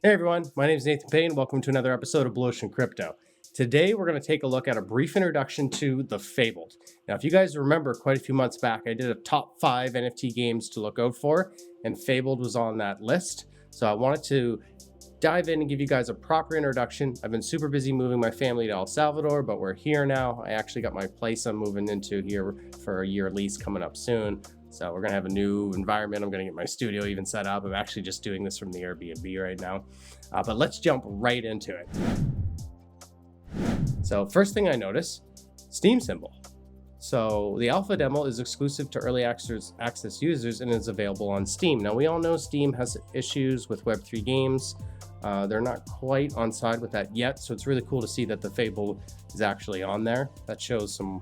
Hey everyone, my name is Nathan Payne. Welcome to another episode of Blu Ocean Crypto. Today we're going to take a look at a brief introduction to the Fabled. Now, if you guys remember, quite a few months back, I did a top 5 NFT games to look out for, and Fabled was on that list. So I wanted to dive in and give you guys a proper introduction. I've been super busy moving my family to El Salvador, but we're here now. I actually got my place I'm moving into here for a year lease coming up soon. So we're gonna have a new environment. I'm gonna get my studio even set up. I'm actually just doing this from the Airbnb right now. But let's jump right into it. So first thing I notice, Steam symbol. So the alpha demo is exclusive to early access users and is available on Steam. Now we all know Steam has issues with Web3 games. They're not quite on side with that yet. So it's really cool to see that the Fable is actually on there. That shows some,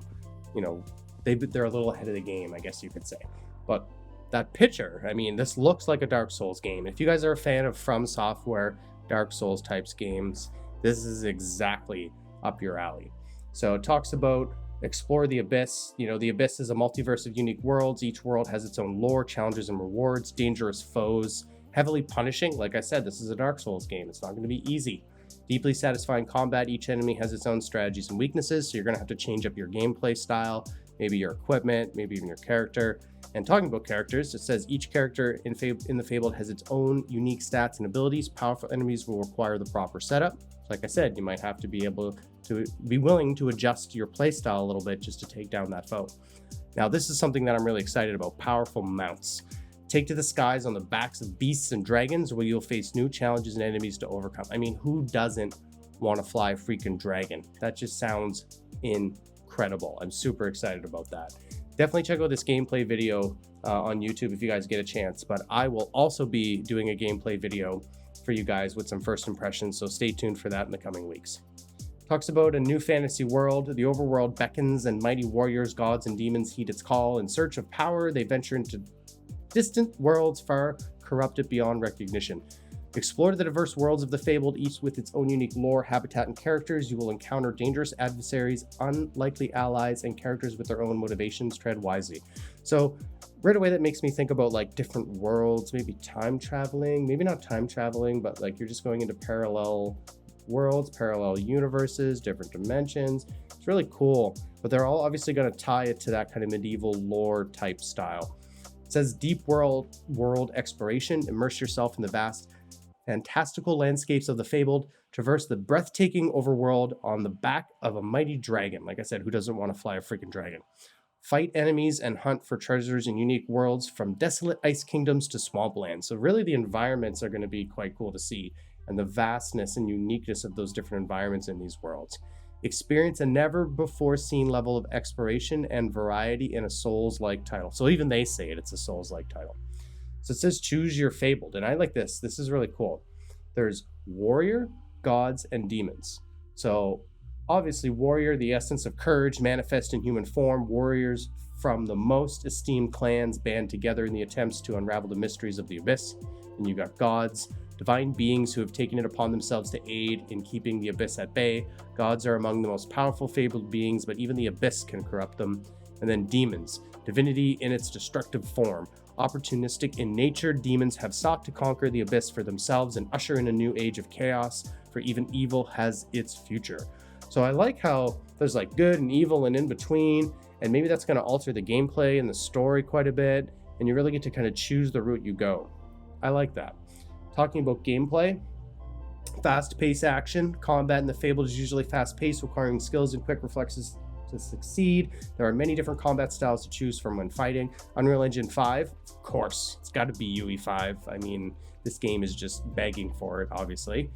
they're a little ahead of the game, I guess you could say. But that picture, I mean, this looks like a Dark Souls game. If you guys are a fan of From Software, Dark Souls types games, this is exactly up your alley. So it talks about explore the Abyss. The Abyss is a multiverse of unique worlds. Each world has its own lore, challenges, and rewards, dangerous foes, heavily punishing. Like I said, this is a Dark Souls game. It's not going to be easy. Deeply satisfying combat. Each enemy has its own strategies and weaknesses, so you're going to have to change up your gameplay style, maybe your equipment, maybe even your character. And talking about characters, it says each character in the Fabled has its own unique stats and abilities. Powerful enemies will require the proper setup. Like I said, you might have to be able to be willing to adjust your playstyle a little bit just to take down that foe. Now, this is something that I'm really excited about: powerful mounts. Take to the skies on the backs of beasts and dragons, where you'll face new challenges and enemies to overcome. I mean, who doesn't want to fly a freaking dragon? That just sounds incredible. I'm super excited about that. Definitely check out this gameplay video on YouTube if you guys get a chance, but I will also be doing a gameplay video for you guys with some first impressions, so stay tuned for that in the coming weeks. Talks about a new fantasy world. The overworld beckons, and mighty warriors, gods, and demons heed its call. In search of power, they venture into distant worlds far corrupted beyond recognition. Explore the diverse worlds of the Fabled, each with its own unique lore, habitat, and characters. You will encounter dangerous adversaries, unlikely allies, and characters with their own motivations. Tread wisely. So right away, that makes me think about like different worlds, maybe time traveling, maybe not time traveling, but like you're just going into parallel worlds, parallel universes, different dimensions. It's really cool, but they're all obviously going to tie it to that kind of medieval lore type style. It says deep world exploration. Immerse yourself in the vast fantastical landscapes of the Fabled. Traverse the breathtaking overworld on the back of a mighty dragon. Like I said, who doesn't want to fly a freaking dragon? Fight enemies and hunt for treasures in unique worlds, from desolate ice kingdoms to swamplands. So really the environments are going to be quite cool to see, and the vastness and uniqueness of those different environments in these worlds. Experience a never before seen level of exploration and variety in a Souls-like title. So even they say it's a Souls-like title. So it says choose your Fabled, and I like this. This is really cool. There's warrior, gods, and demons. So obviously warrior, the essence of courage manifest in human form. Warriors from the most esteemed clans band together in the attempts to unravel the mysteries of the Abyss. And you got gods, divine beings who have taken it upon themselves to aid in keeping the Abyss at bay. Gods are among the most powerful Fabled beings, but even the Abyss can corrupt them. And then demons, divinity in its destructive form. Opportunistic in nature, demons have sought to conquer the Abyss for themselves and usher in a new age of chaos, for even evil has its future. So I like how there's like good and evil and in between, and maybe that's going to alter the gameplay and the story quite a bit, and you really get to kind of choose the route you go. I like that. Talking about gameplay, fast-paced action. Combat in the Fabled is usually fast-paced, requiring skills and quick reflexes to succeed. There are many different combat styles to choose from when fighting. Unreal Engine 5, of course, it's got to be UE5. I mean, this game is just begging for it, obviously.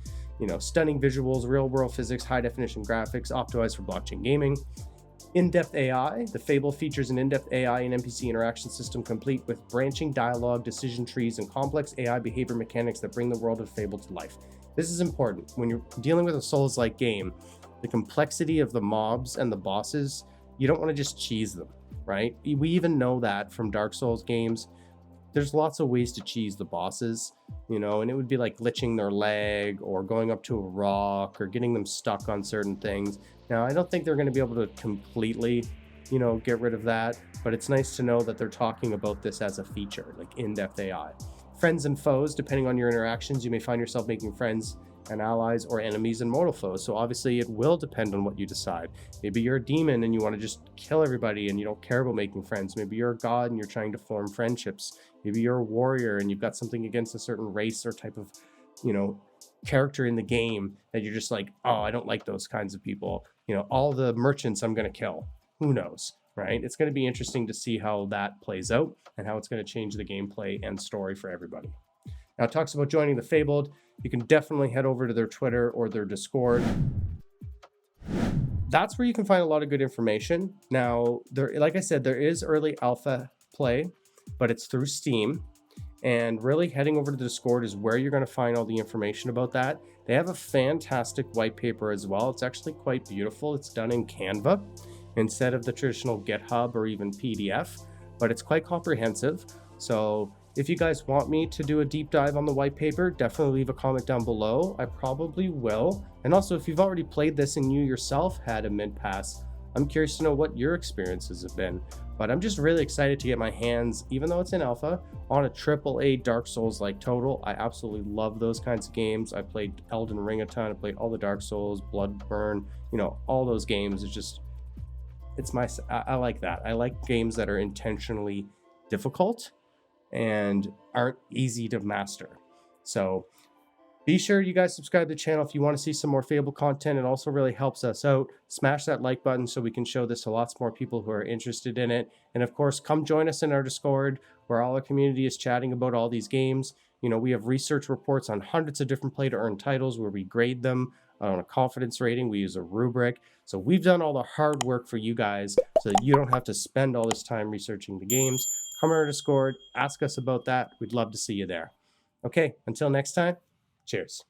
Stunning visuals, real-world physics, high-definition graphics, optimized for blockchain gaming. In-depth AI. The Fable features an in-depth AI and NPC interaction system complete with branching dialogue, decision trees, and complex AI behavior mechanics that bring the world of Fable to life. This is important. When you're dealing with a Souls-like game, the complexity of the mobs and the bosses, you don't want to just cheese them, right? We even know that from Dark Souls games. There's lots of ways to cheese the bosses, and it would be like glitching their leg or going up to a rock or getting them stuck on certain things. Now, I don't think they're going to be able to completely, get rid of that, but it's nice to know that they're talking about this as a feature, like in-depth AI. friends and foes. Depending on your interactions, you may find yourself making friends and allies or enemies and mortal foes. So obviously it will depend on what you decide. Maybe you're a demon and you want to just kill everybody and you don't care about making friends. Maybe you're a god and you're trying to form friendships. Maybe you're a warrior and you've got something against a certain race or type of, character in the game that you're just like, oh, I don't like those kinds of people. All the merchants I'm going to kill. Who knows, right? It's going to be interesting to see how that plays out and how it's going to change the gameplay and story for everybody. Now it talks about joining the Fabled. You can definitely head over to their Twitter or their Discord. That's where you can find a lot of good information. Now, like I said, there is early alpha play, but it's through Steam. And really heading over to the Discord is where you're going to find all the information about that. They have a fantastic white paper as well. It's actually quite beautiful. It's done in Canva instead of the traditional GitHub or even PDF, but it's quite comprehensive. So if you guys want me to do a deep dive on the white paper, definitely leave a comment down below. I probably will. And also, if you've already played this and you yourself had a mid pass, I'm curious to know what your experiences have been. But I'm just really excited to get my hands, even though it's in alpha, on a AAA Dark Souls-like title. I absolutely love those kinds of games. I played Elden Ring a ton. I played all the Dark Souls, Bloodborne, all those games. I like that. I like games that are intentionally difficult and aren't easy to master. So be sure you guys subscribe to the channel if you want to see some more Fable content. It also really helps us out. Smash that like button so we can show this to lots more people who are interested in it. And of course, come join us in our Discord where all our community is chatting about all these games. We have research reports on hundreds of different play to earn titles where we grade them on a confidence rating. We use a rubric. So we've done all the hard work for you guys so that you don't have to spend all this time researching the games. Come on our Discord, ask us about that. We'd love to see you there. Okay, until next time, cheers.